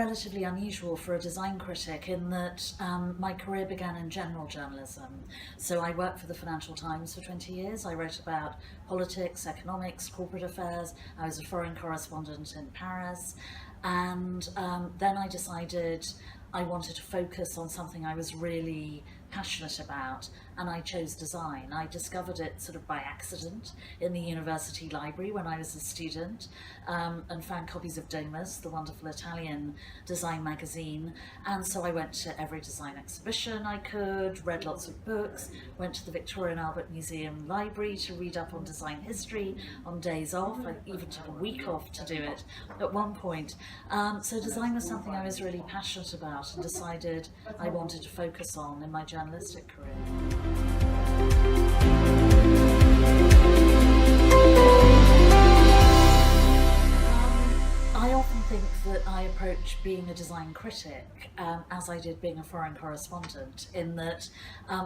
relatively unusual for a design critic in that my career began in general journalism. So I worked for the Financial Times for 20 years. I wrote about politics, economics, corporate affairs. I was a foreign correspondent in Paris. And then I decided I wanted to focus on something I was really passionate about, and I chose design. I discovered it sort of by accident in the university library when I was a student, and found copies of Davos, the wonderful Italian design magazine, and so I went to every design exhibition I could, read lots of books, went to the Victoria and Albert Museum library to read up on design history on days off. I even took a week off to do it at one point. So design was something I was really passionate about and decided I wanted to focus on in my journalistic career. I often think that I approach being a design critic as I did being a foreign correspondent, in that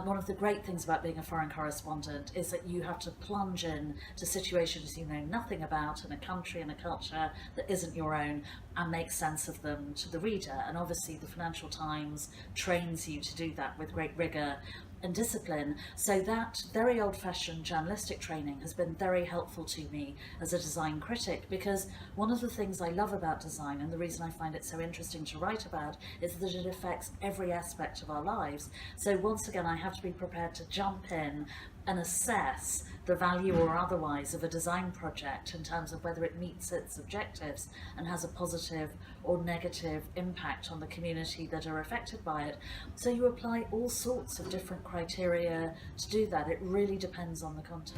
one of the great things about being a foreign correspondent is that you have to plunge in to situations you know nothing about in a country and a culture that isn't your own and make sense of them to the reader. And obviously the Financial Times trains you to do that with great rigour and discipline. So that very old-fashioned journalistic training has been very helpful to me as a design critic, because one of the things I love about design, and the reason I find it so interesting to write about, is that it affects every aspect of our lives. So once again, I have to be prepared to jump in and assess the value or otherwise of a design project in terms of whether it meets its objectives and has a positive or negative impact on the community that are affected by it. So you apply all sorts of different criteria to do that. It really depends on the context.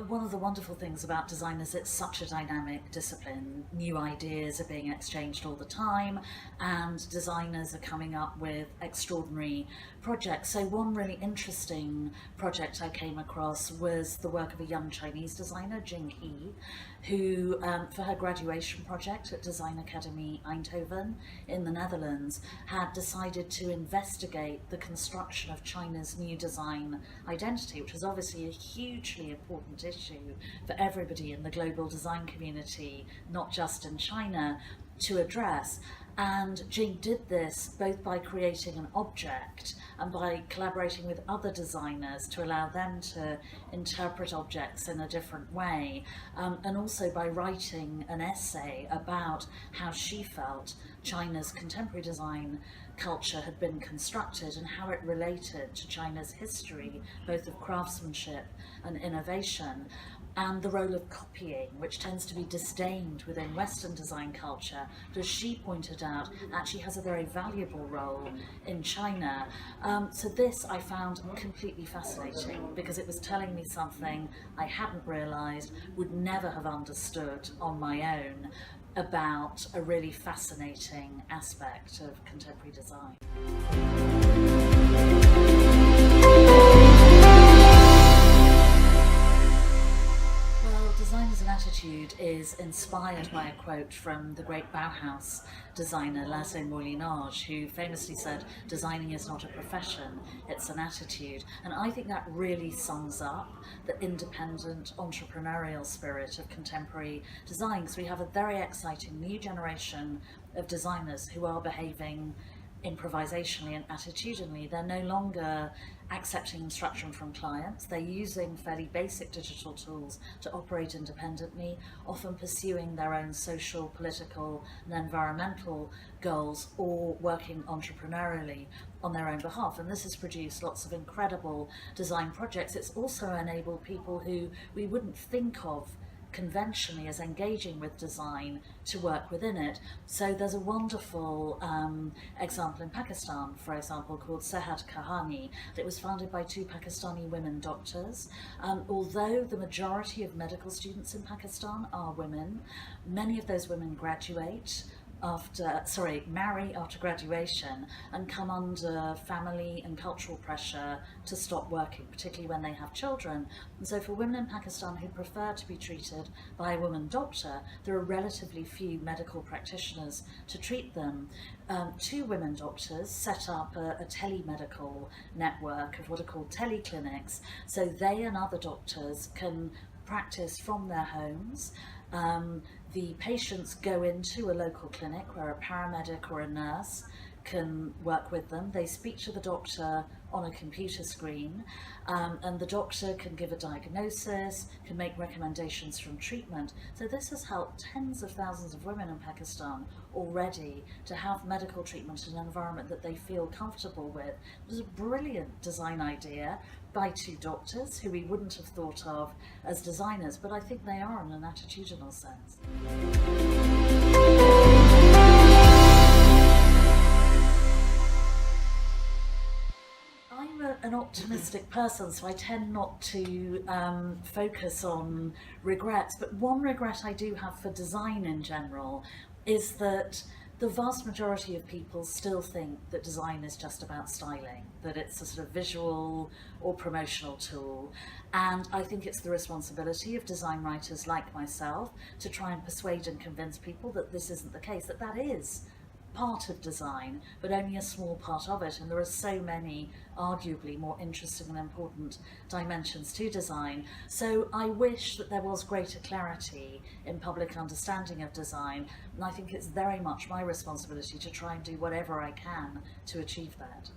One of the wonderful things about design is it's such a dynamic discipline. New ideas are being exchanged all the time, and designers are coming up with extraordinary projects. So one really interesting project I came across was the work of a young Chinese designer, Jing He, who, for her graduation project at Design Academy Eindhoven in the Netherlands, had decided to investigate the construction of China's new design identity, which was obviously a hugely important issue for everybody in the global design community, not just in China, to address. And Jing did this both by creating an object and by collaborating with other designers to allow them to interpret objects in a different way, and also by writing an essay about how she felt China's contemporary design culture had been constructed and how it related to China's history, both of craftsmanship and innovation, and the role of copying, which tends to be disdained within Western design culture, but as she pointed out, actually has a very valuable role in China. So this I found completely fascinating, because it was telling me something I hadn't realised, would never have understood on my own, about a really fascinating aspect of contemporary design. Design as an attitude is inspired by a quote from the great Bauhaus designer Lasse Molinage, who famously said, "Designing is not a profession, it's an attitude." And I think that really sums up the independent entrepreneurial spirit of contemporary design, because we have a very exciting new generation of designers who are behaving improvisationally and attitudinally. They're no longer accepting instruction from clients. They're using fairly basic digital tools to operate independently, often pursuing their own social, political and environmental goals, or working entrepreneurially on their own behalf. And this has produced lots of incredible design projects. It's also enabled people who we wouldn't think of conventionally as engaging with design to work within it. So there's a wonderful example in Pakistan, for example, called Sehat Kahani, that was founded by two Pakistani women doctors. Although the majority of medical students in Pakistan are women, many of those women graduate marry after graduation and come under family and cultural pressure to stop working, particularly when they have children. And so for women in Pakistan who prefer to be treated by a woman doctor, there are relatively few medical practitioners to treat them. 2 women doctors set up a telemedical network of what are called teleclinics, so they and other doctors can practice from their homes. The patients go into a local clinic where a paramedic or a nurse can work with them. They speak to the doctor on a computer screen, and the doctor can give a diagnosis, can make recommendations from treatment. So this has helped tens of thousands of women in Pakistan already to have medical treatment in an environment that they feel comfortable with. It was a brilliant design idea by 2 doctors who we wouldn't have thought of as designers, but I think they are in an attitudinal sense. An optimistic person, so I tend not to focus on regrets, but one regret I do have for design in general is that the vast majority of people still think that design is just about styling, that it's a sort of visual or promotional tool. And I think it's the responsibility of design writers like myself to try and persuade and convince people that this isn't the case, that that is part of design, but only a small part of it, and there are so many arguably more interesting and important dimensions to design. So I wish that there was greater clarity in public understanding of design, and I think it's very much my responsibility to try and do whatever I can to achieve that.